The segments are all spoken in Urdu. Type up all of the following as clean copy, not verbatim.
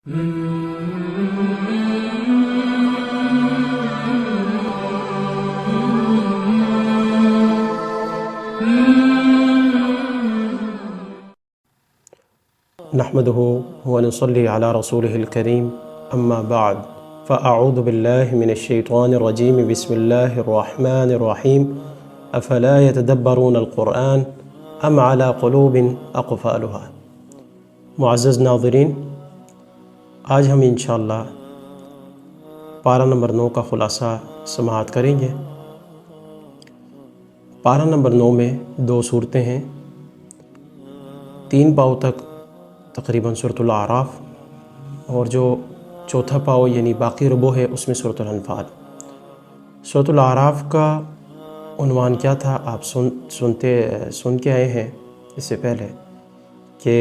نحمده ونصلي على رسوله الكريم اما بعد فاعوذ بالله من الشيطان الرجيم بسم الله الرحمن الرحيم افلا يتدبرون القرآن ام على قلوب اقفالها۔ معزز ناظرین، آج ہم انشاءاللہ پارہ نمبر 9 کا خلاصہ سماعت کریں گے۔ پارہ نمبر 9 میں 2 صورتیں ہیں، 3 پاؤں تک تقریباً سورۃ الاعراف، اور جو چوتھا پاؤ یعنی باقی ربع ہے اس میں سورۃ الانفال۔ سورۃ الاعراف کا عنوان کیا تھا آپ سن کے آئے ہیں اس سے پہلے کہ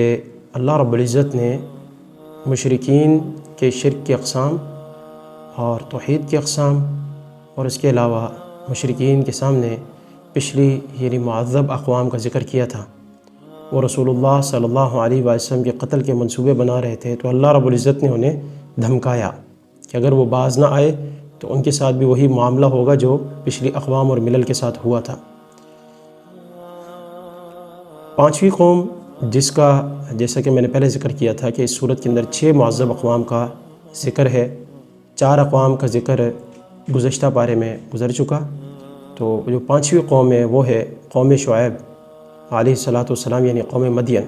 اللہ رب العزت نے مشرکین کے شرک کی اقسام اور توحید کی اقسام، اور اس کے علاوہ مشرکین کے سامنے پچھلی یعنی معذب اقوام کا ذکر کیا تھا۔ وہ رسول اللہ صلی اللہ علیہ وسلم کے قتل کے منصوبے بنا رہے تھے، تو اللہ رب العزت نے انہیں دھمکایا کہ اگر وہ باز نہ آئے تو ان کے ساتھ بھی وہی معاملہ ہوگا جو پچھلی اقوام اور ملل کے ساتھ ہوا تھا۔ 5ویں قوم جس کا جیسا کہ میں نے پہلے ذکر کیا تھا کہ اس صورت کے اندر 6 معذب اقوام کا ذکر ہے، 4 اقوام کا ذکر گزشتہ پارے میں گزر چکا۔ تو جو 5ویں قوم ہے وہ ہے قوم شعیب علیہ السلام یعنی قوم مدین۔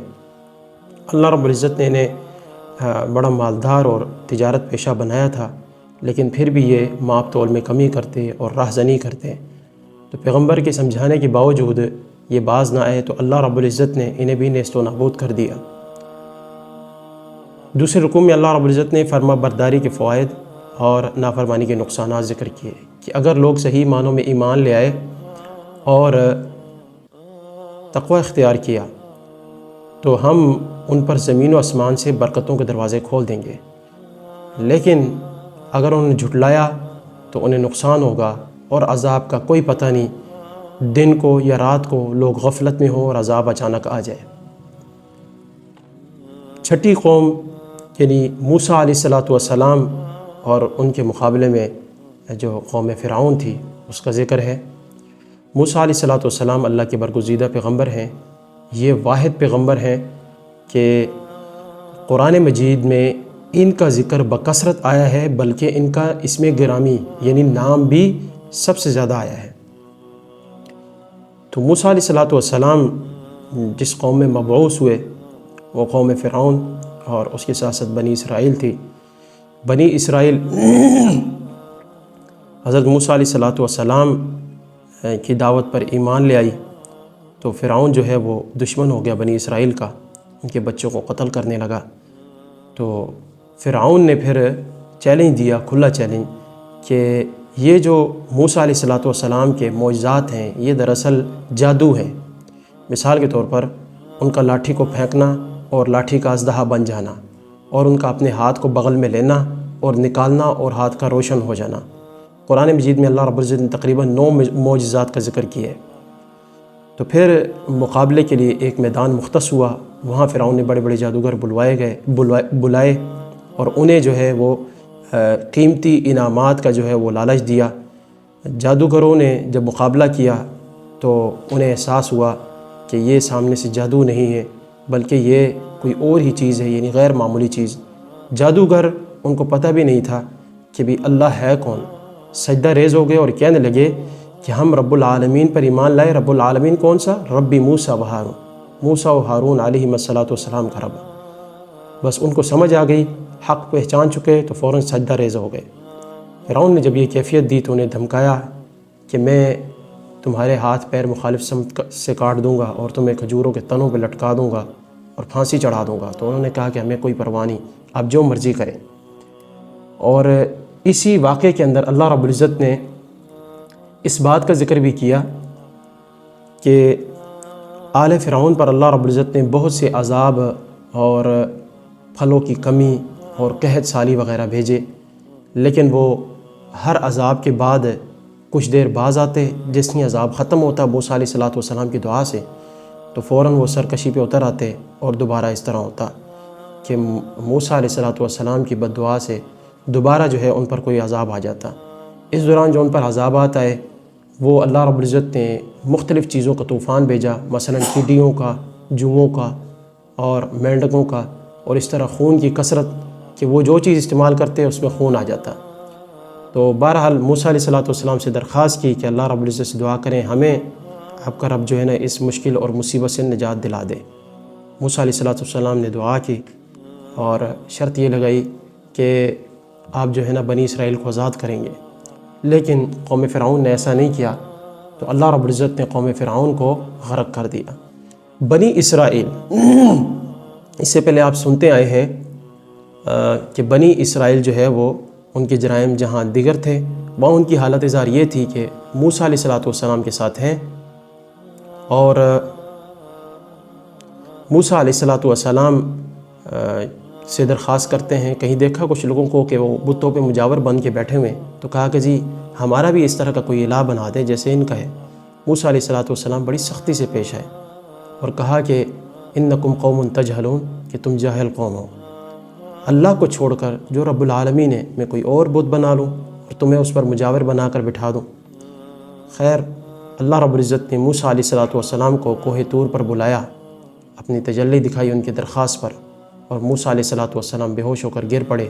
اللہ رب العزت نے انہیں بڑا مالدار اور تجارت پیشہ بنایا تھا، لیکن پھر بھی یہ ماپ تول میں کمی کرتے اور راہزنی کرتے، تو پیغمبر کے سمجھانے کے باوجود یہ باز نہ آئے تو اللہ رب العزت نے انہیں بھی نیست و نابود کر دیا۔ دوسرے رکوع میں اللہ رب العزت نے فرما برداری کے فوائد اور نافرمانی کے نقصانات ذکر کیے کہ اگر لوگ صحیح معنوں میں ایمان لے آئے اور تقوی اختیار کیا تو ہم ان پر زمین و آسمان سے برکتوں کے دروازے کھول دیں گے، لیکن اگر انہوں نے جھٹلایا تو انہیں نقصان ہوگا اور عذاب کا کوئی پتہ نہیں، دن کو یا رات کو لوگ غفلت میں ہوں اور عذاب اچانک آ جائے۔ 6ٹھی قوم یعنی موسیٰ علیہ السلام اور ان کے مقابلے میں جو قوم فرعون تھی اس کا ذکر ہے۔ موسیٰ علیہ السلام اللہ کے برگزیدہ پیغمبر ہیں، یہ واحد پیغمبر ہیں کہ قرآن مجید میں ان کا ذکر بکثرت آیا ہے، بلکہ ان کا اسم گرامی یعنی نام بھی سب سے زیادہ آیا ہے۔ تو موسیٰ علیہ السلام جس قوم میں مبعوث ہوئے وہ قوم فرعون اور اس کے ساتھ ساتھ بنی اسرائیل تھی۔ بنی اسرائیل حضرت موسیٰ علیہ السلام کی دعوت پر ایمان لے آئی تو فرعون جو ہے وہ دشمن ہو گیا بنی اسرائیل کا، ان کے بچوں کو قتل کرنے لگا۔ تو فرعون نے پھر چیلنج دیا، کھلا چیلنج، کہ یہ جو موسیٰ علیہ السلام کے معجزات ہیں یہ دراصل جادو ہیں۔ مثال کے طور پر ان کا لاٹھی کو پھینکنا اور لاٹھی کا اژدہا بن جانا، اور ان کا اپنے ہاتھ کو بغل میں لینا اور نکالنا اور ہاتھ کا روشن ہو جانا۔ قرآن مجید میں اللہ رب العزت نے تقریباً 9 معجزات کا ذکر کیا ہے۔ تو پھر مقابلے کے لیے ایک میدان مختص ہوا، وہاں فرعون نے بڑے بڑے جادوگر بلائے اور انہیں جو ہے وہ قیمتی انعامات کا جو ہے وہ لالچ دیا۔ جادوگروں نے جب مقابلہ کیا تو انہیں احساس ہوا کہ یہ سامنے سے جادو نہیں ہے بلکہ یہ کوئی اور ہی چیز ہے، یعنی غیر معمولی چیز۔ جادوگر ان کو پتہ بھی نہیں تھا کہ بھی اللہ ہے کون۔ سجدہ ریز ہو گئے اور کہنے لگے کہ ہم رب العالمین پر ایمان لائے۔ رب العالمین کون سا؟ ربی موسیٰ و ہارون، موسیٰ و ہارون علیہ السلام کا رب۔ بس ان کو سمجھ آ گئی، حق پہچان چکے تو فوراً سجدہ ریز ہو گئے۔ فرعون نے جب یہ کیفیت دی تو انہیں دھمکایا کہ میں تمہارے ہاتھ پیر مخالف سمت سے کاٹ دوں گا اور تمہیں کھجوروں کے تنوں پہ لٹکا دوں گا اور پھانسی چڑھا دوں گا۔ تو انہوں نے کہا کہ ہمیں کوئی پرواہ نہیں، آپ جو مرضی کریں۔ اور اسی واقعے کے اندر اللہ رب العزت نے اس بات کا ذکر بھی کیا کہ آل فرعون پر اللہ رب العزت نے بہت سے عذاب اور پھلوں کی کمی اور قحط سالی وغیرہ بھیجے، لیکن وہ ہر عذاب کے بعد کچھ دیر باز آتے۔ جس ہی عذاب ختم ہوتا موسیٰ علیہ السلام کی دعا سے تو فوراً وہ سرکشی پہ اتر آتے اور دوبارہ اس طرح ہوتا۔ کہ موسیٰ علیہ السلام کی بد دعا سے دوبارہ جو ہے ان پر کوئی عذاب آ جاتا۔ اس دوران جو ان پر عذابات آئے وہ اللہ رب العزت نے مختلف چیزوں کا طوفان بھیجا، مثلا ٹڈیوں کا، جوؤں کا اور مینڈکوں کا، اور اس طرح خون کی کثرت کہ وہ جو چیز استعمال کرتے اس میں خون آ جاتا۔ تو بہرحال موسیٰ علیہ السلام سے درخواست کی کہ اللہ رب العزت سے دعا کریں ہمیں آپ کا رب جو ہے نا اس مشکل اور مصیبت سے نجات دلا دے۔ موسیٰ علیہ السلام نے دعا کی اور شرط یہ لگائی کہ آپ جو ہے نا بنی اسرائیل کو آزاد کریں گے، لیکن قوم فرعون نے ایسا نہیں کیا، تو اللہ رب العزت نے قوم فرعون کو غرق کر دیا۔ بنی اسرائیل اس سے پہلے آپ سنتے آئے ہیں کہ بنی اسرائیل جو ہے وہ ان کے جرائم جہاں دیگر تھے، وہاں ان کی حالت ظاہر یہ تھی کہ موسیٰ علیہ السلام کے ساتھ ہیں اور موسیٰ علیہ السلام سے درخواست کرتے ہیں۔ کہیں دیکھا کچھ لوگوں کو کہ وہ بتوں پہ مجاور بن کے بیٹھے ہوئے، تو کہا کہ جی ہمارا بھی اس طرح کا کوئی الہ بنا دیں جیسے ان کا ہے۔ موسیٰ علیہ السلام بڑی سختی سے پیش آئے اور کہا کہ انکم قوم تجہلون، کہ تم جاہل قوم ہو، اللہ کو چھوڑ کر جو رب العالمین ہے میں کوئی اور بت بنا لوں اور تمہیں اس پر مجاور بنا کر بٹھا دوں۔ خیر اللہ رب العزت نے موسیٰ علیہ السلام کو کوہ طور پر بلایا، اپنی تجلی دکھائی ان کی درخواست پر، اور موسیٰ علیہ السلام بے ہوش ہو کر گر پڑے۔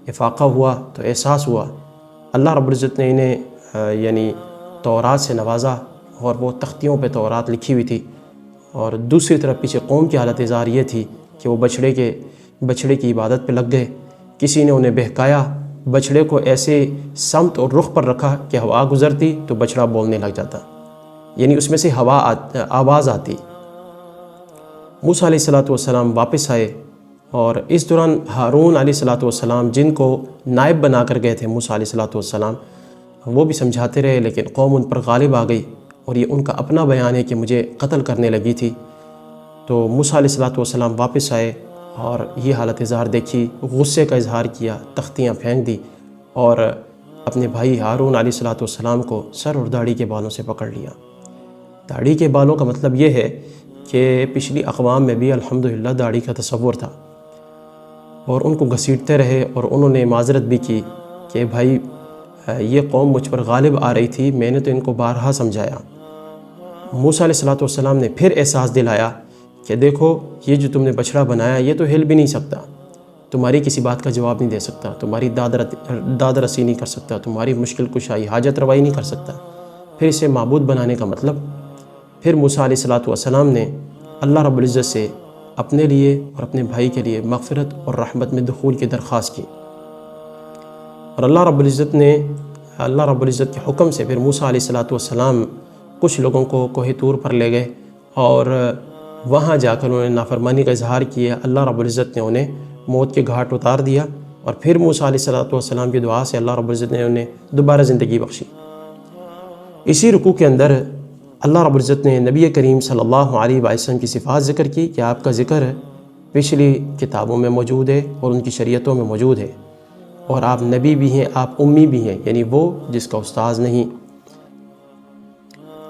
افاقہ ہوا تو احساس ہوا، اللہ رب العزت نے انہیں یعنی تورات سے نوازا اور وہ تختیوں پہ تورات لکھی ہوئی تھی، اور دوسری طرف پیچھے قوم کی حالت ظاہر یہ تھی کہ وہ بچھڑے کی عبادت پہ لگ گئے۔ کسی نے انہیں بہکایا، بچھڑے کو ایسے سمت اور رخ پر رکھا کہ ہوا گزرتی تو بچڑا بولنے لگ جاتا، یعنی اس میں سے آواز آتی۔ موسیٰ علیہ السلام واپس آئے، اور اس دوران ہارون علیہ السلام جن کو نائب بنا کر گئے تھے موسیٰ علیہ السلام، وہ بھی سمجھاتے رہے، لیکن قوم ان پر غالب آ گئی، اور یہ ان کا اپنا بیان ہے کہ مجھے قتل کرنے لگی تھی۔ تو موسیٰ علیہ السلام واپس آئے اور یہ حالت ظاہر دیکھی، غصے کا اظہار کیا، تختیاں پھینک دی، اور اپنے بھائی ہارون علیہ السلام کو سر اور داڑھی کے بالوں سے پکڑ لیا۔ داڑھی کے بالوں کا مطلب یہ ہے کہ پچھلی اقوام میں بھی الحمدللہ داڑھی کا تصور تھا، اور ان کو گھسیٹتے رہے، اور انہوں نے معذرت بھی کی کہ بھائی یہ قوم مجھ پر غالب آ رہی تھی، میں نے تو ان کو بارہا سمجھایا۔ موسیٰ علیہ السلام نے پھر احساس دلایا کہ دیکھو یہ جو تم نے بچڑا بنایا یہ تو ہل بھی نہیں سکتا، تمہاری کسی بات کا جواب نہیں دے سکتا، تمہاری داد رسی نہیں کر سکتا، تمہاری مشکل کشائی حاجت روائی نہیں کر سکتا، پھر اسے معبود بنانے کا مطلب۔ پھر موسیٰ علیہ السلام نے اللہ رب العزت سے اپنے لیے اور اپنے بھائی کے لیے مغفرت اور رحمت میں دخول کی درخواست کی، اور اللہ رب العزت کے حکم سے پھر موسیٰ علیہ السلام کچھ لوگوں کو کوہ طور پر لے گئے، اور وہاں جا کر انہوں نے نافرمانی کا اظہار کیا۔ اللہ رب العزت نے انہیں موت کے گھاٹ اتار دیا، اور پھر موسیٰ علیہ السلام کی دعا سے اللہ رب العزت نے انہیں دوبارہ زندگی بخشی۔ اسی رکوع کے اندر اللہ رب العزت نے نبی کریم صلی اللہ علیہ وسلم کی صفات ذکر کی کہ آپ کا ذکر پچھلی کتابوں میں موجود ہے اور ان کی شریعتوں میں موجود ہے، اور آپ نبی بھی ہیں، آپ امی بھی ہیں، یعنی وہ جس کا استاذ نہیں،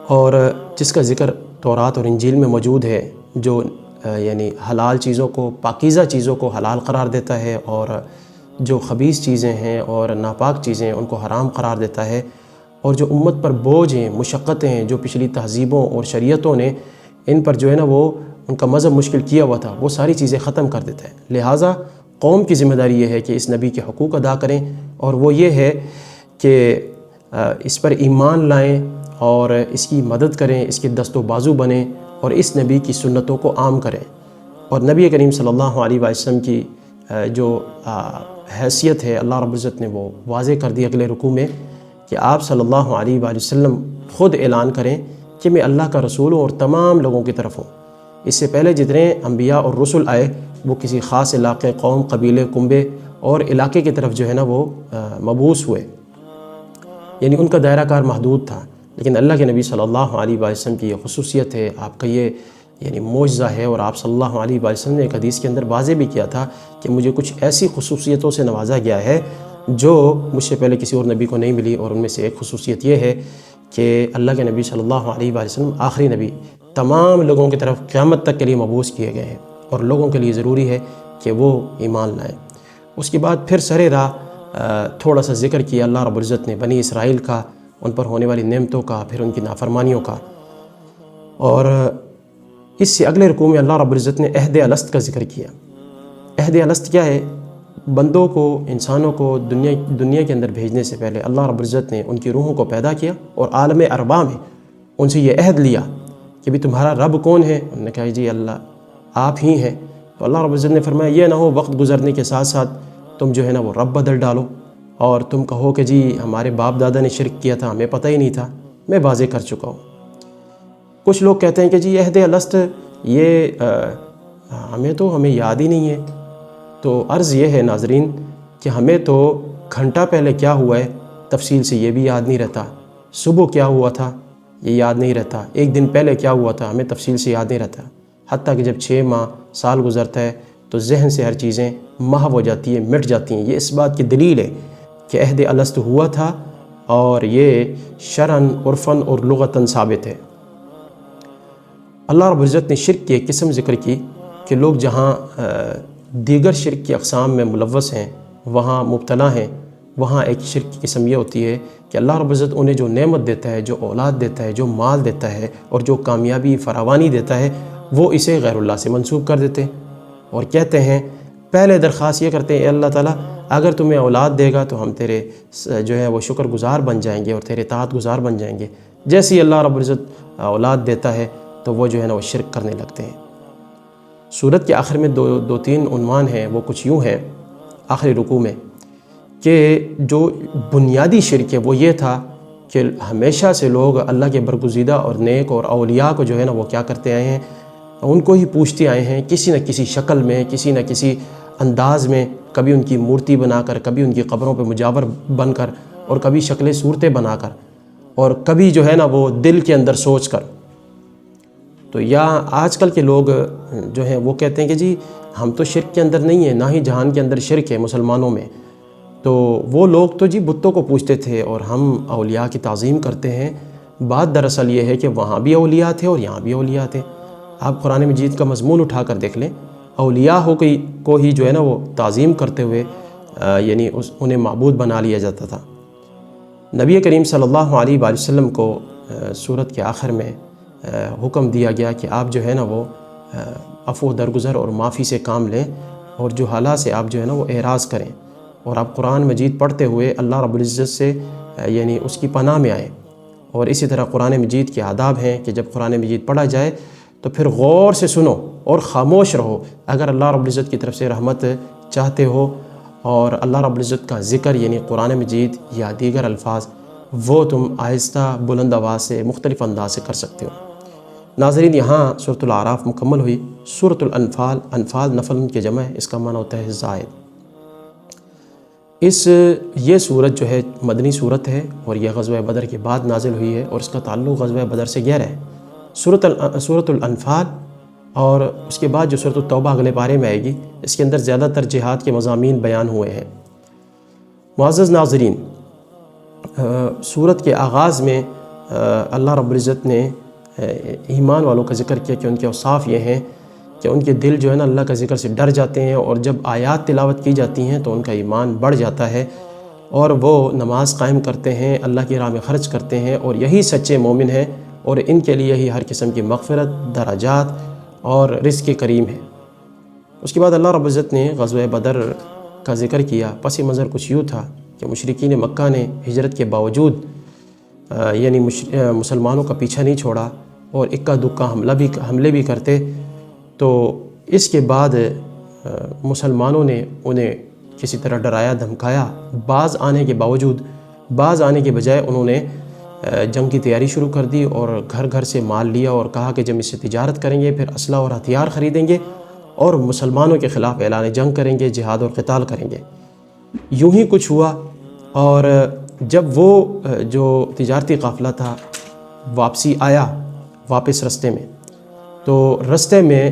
اور جس کا ذکر تورات اور انجیل میں موجود ہے، جو یعنی حلال چیزوں کو، پاکیزہ چیزوں کو حلال قرار دیتا ہے، اور جو خبیث چیزیں ہیں اور ناپاک چیزیں ان کو حرام قرار دیتا ہے، اور جو امت پر بوجھ ہیں، مشقتیں ہیں، جو پچھلی تہذیبوں اور شریعتوں نے ان پر جو ہے نا وہ ان کا مذہب مشکل کیا ہوا تھا، وہ ساری چیزیں ختم کر دیتا ہے۔ لہٰذا قوم کی ذمہ داری یہ ہے کہ اس نبی کے حقوق ادا کریں، اور وہ یہ ہے کہ اس پر ایمان لائیں اور اس کی مدد کریں، اس کے دست و بازو بنیں، اور اس نبی کی سنتوں کو عام کریں۔ اور نبی کریم صلی اللہ علیہ وسلم کی جو حیثیت ہے اللہ رب العزت نے وہ واضح کر دی اگلے رکوع میں، کہ آپ صلی اللہ علیہ وسلم خود اعلان کریں کہ میں اللہ کا رسول ہوں اور تمام لوگوں کی طرف ہوں۔ اس سے پہلے جتنے انبیاء اور رسل آئے وہ کسی خاص علاقے، قوم، قبیلے، کنبے اور علاقے کی طرف جو ہے نا وہ مبعوث ہوئے، یعنی ان کا دائرہ کار محدود تھا۔ لیکن اللہ کے نبی صلی اللہ علیہ وسلم کی یہ خصوصیت ہے، آپ کا یہ یعنی معجزہ ہے، اور آپ صلی اللہ علیہ وسلم نے ایک حدیث کے اندر واضح بھی کیا تھا کہ مجھے کچھ ایسی خصوصیتوں سے نوازا گیا ہے جو مجھ سے پہلے کسی اور نبی کو نہیں ملی، اور ان میں سے ایک خصوصیت یہ ہے کہ اللہ کے نبی صلی اللہ علیہ وسلم آخری نبی، تمام لوگوں کی طرف قیامت تک کے لیے مبعوث کیے گئے ہیں، اور لوگوں کے لیے ضروری ہے کہ وہ ایمان لائیں۔ اس کے بعد پھر سر راہ تھوڑا سا ذکر کیا اللہ رب العزت نے بنی اسرائیل کا، ان پر ہونے والی نعمتوں کا، پھر ان کی نافرمانیوں کا، اور اس سے اگلے رکوع میں اللہ رب العزت نے عہد الست کا ذکر کیا۔ عہد الست کیا ہے؟ بندوں کو، انسانوں کو دنیا کے اندر بھیجنے سے پہلے اللہ رب العزت نے ان کی روحوں کو پیدا کیا اور عالم ارواح میں ان سے یہ عہد لیا کہ بھی تمہارا رب کون ہے؟ انہوں نے کہا جی اللہ آپ ہی ہیں۔ تو اللہ رب العزت نے فرمایا یہ نہ ہو وقت گزرنے کے ساتھ ساتھ تم جو ہے نا وہ رب بدل ڈالو اور تم کہو کہ جی ہمارے باپ دادا نے شرک کیا تھا، ہمیں پتہ ہی نہیں تھا، میں واضح کر چکا ہوں۔ کچھ لوگ کہتے ہیں کہ جی عہد الست یہ ہمیں یاد ہی نہیں ہے۔ تو عرض یہ ہے ناظرین کہ ہمیں تو گھنٹہ پہلے کیا ہوا ہے تفصیل سے یہ بھی یاد نہیں رہتا، صبح کیا ہوا تھا یہ یاد نہیں رہتا، ایک دن پہلے کیا ہوا تھا ہمیں تفصیل سے یاد نہیں رہتا، حتیٰ کہ جب 6 ماہ سال گزرتا ہے تو ذہن سے ہر چیزیں محو ہو جاتی ہیں، مٹ جاتی ہیں۔ یہ اس بات کی دلیل ہے کہ عہد الست ہوا تھا اور یہ شرعاً عرفاً اور لغتاً ثابت ہے۔ اللہ رب العزت نے شرک کی ایک قسم ذکر کی کہ لوگ جہاں دیگر شرک کی اقسام میں ملوث ہیں، وہاں مبتلا ہیں، وہاں ایک شرک کی قسم یہ ہوتی ہے کہ اللہ رب العزت انہیں جو نعمت دیتا ہے، جو اولاد دیتا ہے، جو مال دیتا ہے اور جو کامیابی فراوانی دیتا ہے، وہ اسے غیر اللہ سے منسوب کر دیتے ہیں اور کہتے ہیں، پہلے درخواست یہ کرتے ہیں اے اللہ تعالیٰ اگر تمہیں اولاد دے گا تو ہم تیرے جو ہے وہ شکر گزار بن جائیں گے اور تیرے اطاعت گزار بن جائیں گے۔ جیسے ہی اللہ رب العزت اولاد دیتا ہے تو وہ جو ہے نا وہ شرک کرنے لگتے ہیں۔ سورت کے آخر میں دو تین عنوان ہیں، وہ کچھ یوں ہیں آخری رکوع میں کہ جو بنیادی شرک ہے وہ یہ تھا کہ ہمیشہ سے لوگ اللہ کے برگزیدہ اور نیک اور اولیاء کو جو ہے نا وہ کیا کرتے آئے ہیں، ان کو ہی پوچھتے آئے ہیں کسی نہ کسی شکل میں، کسی نہ کسی انداز میں، کبھی ان کی مورتی بنا کر، کبھی ان کی قبروں پہ مجاور بن کر، اور کبھی شکلیں صورتیں بنا کر، اور کبھی جو ہے نا وہ دل کے اندر سوچ کر۔ تو یا آج کل کے لوگ جو ہیں وہ کہتے ہیں کہ جی ہم تو شرک کے اندر نہیں ہیں، نہ ہی جہان کے اندر شرک ہے مسلمانوں میں، تو وہ لوگ تو جی بتوں کو پوجتے تھے اور ہم اولیاء کی تعظیم کرتے ہیں۔ بات دراصل یہ ہے کہ وہاں بھی اولیاء تھے اور یہاں بھی اولیاء تھے۔ آپ قرآن مجید کا مضمون اٹھا کر دیکھ لیں، اولیاء کو ہی جو ہے نا وہ تعظیم کرتے ہوئے یعنی انہیں معبود بنا لیا جاتا تھا۔ نبی کریم صلی اللہ علیہ وآلہ وسلم کو سورت کے آخر میں حکم دیا گیا کہ آپ جو ہے نا وہ عفو درگزر اور معافی سے کام لیں اور جو حالات سے آپ جو ہے نا وہ اعراض کریں، اور آپ قرآن مجید پڑھتے ہوئے اللہ رب العزت سے یعنی اس کی پناہ میں آئیں۔ اور اسی طرح قرآن مجید کے آداب ہیں کہ جب قرآن مجید پڑھا جائے تو پھر غور سے سنو اور خاموش رہو۔ اگر اللہ رب العزت کی طرف سے رحمت چاہتے ہو اور اللہ رب العزت کا ذکر یعنی قرآن مجید یا دیگر الفاظ وہ تم آہستہ بلند آواز سے مختلف انداز سے کر سکتے ہو۔ ناظرین یہاں سورۃ الاعراف مکمل ہوئی۔ سورۃ الانفال، انفال نفل کے جمع ہے، اس کا معنی ہوتا ہے زائد۔ یہ سورت جو ہے مدنی سورت ہے اور یہ غزوہ بدر کے بعد نازل ہوئی ہے اور اس کا تعلق غزوہ بدر سے گہرا ہے۔ سورۃ الانفال اور اس کے بعد جو سورۃ التوبہ اگلے پارے میں آئے گی، اس کے اندر زیادہ تر جہاد کے مضامین بیان ہوئے ہیں۔ معزز ناظرین، سورت کے آغاز میں اللہ رب العزت نے ایمان والوں کا ذکر کیا کہ ان کے اوصاف یہ ہیں کہ ان کے دل جو ہے نا اللہ کا ذکر سے ڈر جاتے ہیں، اور جب آیات تلاوت کی جاتی ہیں تو ان کا ایمان بڑھ جاتا ہے اور وہ نماز قائم کرتے ہیں، اللہ کی راہ میں خرچ کرتے ہیں، اور یہی سچے مومن ہیں، اور ان کے لیے ہی ہر قسم کی مغفرت، درجات اور رزق کریم ہے۔ اس کے بعد اللہ رب العزت نے غزوہ بدر کا ذکر کیا۔ پس منظر کچھ یوں تھا کہ مشرکین مکہ نے ہجرت کے باوجود یعنی مسلمانوں کا پیچھا نہیں چھوڑا اور اکا دکا حملے بھی کرتے، تو اس کے بعد مسلمانوں نے انہیں کسی طرح ڈرایا دھمکایا، باز آنے کے باوجود، باز آنے کے بجائے انہوں نے جنگ کی تیاری شروع کر دی اور گھر گھر سے مال لیا اور کہا کہ جب اس سے تجارت کریں گے پھر اسلحہ اور ہتھیار خریدیں گے اور مسلمانوں کے خلاف اعلان جنگ کریں گے، جہاد اور قتال کریں گے۔ یوں ہی کچھ ہوا، اور جب وہ جو تجارتی قافلہ تھا واپسی آیا واپس رستے میں، تو رستے میں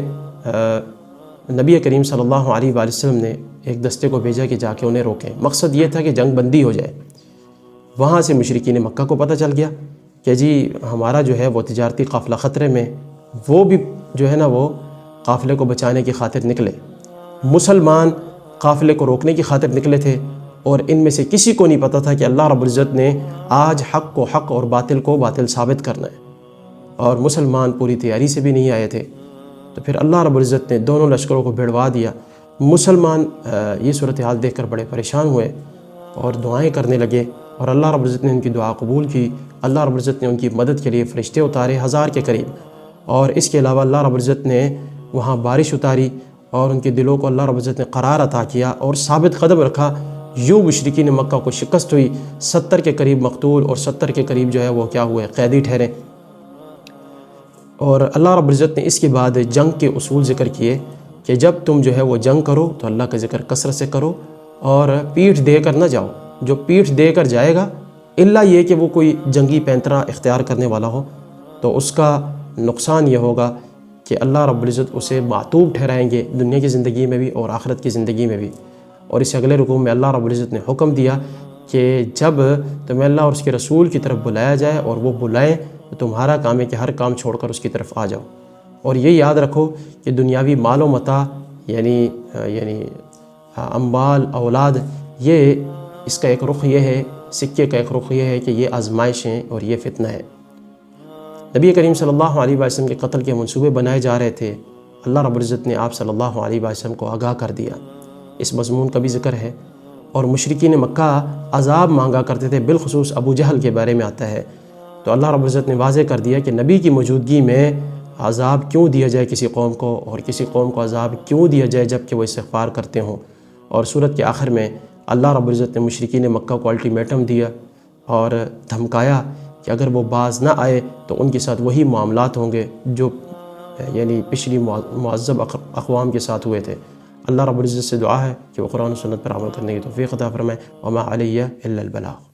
نبی کریم صلی اللہ علیہ وآلہ وسلم نے ایک دستے کو بھیجا کہ جا کے انہیں روکیں۔ مقصد یہ تھا کہ جنگ بندی ہو جائے۔ وہاں سے مشرکین مکہ کو پتہ چل گیا کہ جی ہمارا جو ہے وہ تجارتی قافلہ خطرے میں، وہ بھی جو ہے نا وہ قافلے کو بچانے کی خاطر نکلے۔ مسلمان قافلے کو روکنے کی خاطر نکلے تھے، اور ان میں سے کسی کو نہیں پتہ تھا کہ اللہ رب العزت نے آج حق کو حق اور باطل کو باطل ثابت کرنا ہے، اور مسلمان پوری تیاری سے بھی نہیں آئے تھے۔ تو پھر اللہ رب العزت نے دونوں لشکروں کو بھڑوا دیا۔ مسلمان یہ صورتحال دیکھ کر بڑے پریشان ہوئے اور دعائیں کرنے لگے، اور اللہ رب العزت نے ان کی دعا قبول کی۔ اللہ رب العزت نے ان کی مدد کے لیے فرشتے اتارے 1000 کے قریب، اور اس کے علاوہ اللہ رب العزت نے وہاں بارش اتاری، اور ان کے دلوں کو اللہ رب العزت نے قرار عطا کیا اور ثابت قدم رکھا۔ یوں مشرکین مکہ کو شکست ہوئی، 70 کے قریب مقتول اور 70 کے قریب جو ہے وہ کیا ہوئے، قیدی ٹھہرے۔ اور اللہ رب العزت نے اس کے بعد جنگ کے اصول ذکر کیے کہ جب تم جو ہے وہ جنگ کرو تو اللہ کا ذکر کثرت سے کرو، اور پیٹھ دے کر نہ جاؤ۔ جو پیٹھ دے کر جائے گا، الا یہ کہ وہ کوئی جنگی پینترا اختیار کرنے والا ہو، تو اس کا نقصان یہ ہوگا کہ اللہ رب العزت اسے معتوب ٹھہرائیں گے دنیا کی زندگی میں بھی اور آخرت کی زندگی میں بھی۔ اور اس اگلے رکوع میں اللہ رب العزت نے حکم دیا کہ جب تمہیں اللہ اور اس کے رسول کی طرف بلایا جائے اور وہ بلائیں، تو تمہارا کام ہے کہ ہر کام چھوڑ کر اس کی طرف آ جاؤ۔ اور یہ یاد رکھو کہ دنیاوی مال و متاع یعنی اموال اولاد، یہ اس کا ایک رخ یہ ہے، سکے کا ایک رخ یہ ہے کہ یہ آزمائش ہیں اور یہ فتنہ ہے۔ نبی کریم صلی اللہ علیہ وسلم کے قتل کے منصوبے بنائے جا رہے تھے، اللہ رب العزت نے آپ صلی اللہ علیہ وسلم کو آگاہ کر دیا، اس مضمون کا بھی ذکر ہے۔ اور مشرکین مکہ عذاب مانگا کرتے تھے، بالخصوص ابو جہل کے بارے میں آتا ہے، تو اللہ رب العزت نے واضح کر دیا کہ نبی کی موجودگی میں عذاب کیوں دیا جائے کسی قوم کو، اور کسی قوم کو عذاب کیوں دیا جائے جب کہ وہ استغفار کرتے ہوں۔ اور سورت کے آخر میں اللہ رب العزت نے مشرکین مکہ کو الٹیمیٹم دیا اور دھمکایا کہ اگر وہ باز نہ آئے تو ان کے ساتھ وہی معاملات ہوں گے جو پچھلی معذب اقوام کے ساتھ ہوئے تھے۔ اللہ رب العزت سے دعا ہے کہ وہ قرآن و سنت پر عمل کرنے کی توفیق عطا فرمائے۔ وما علیہ الا البلاغ۔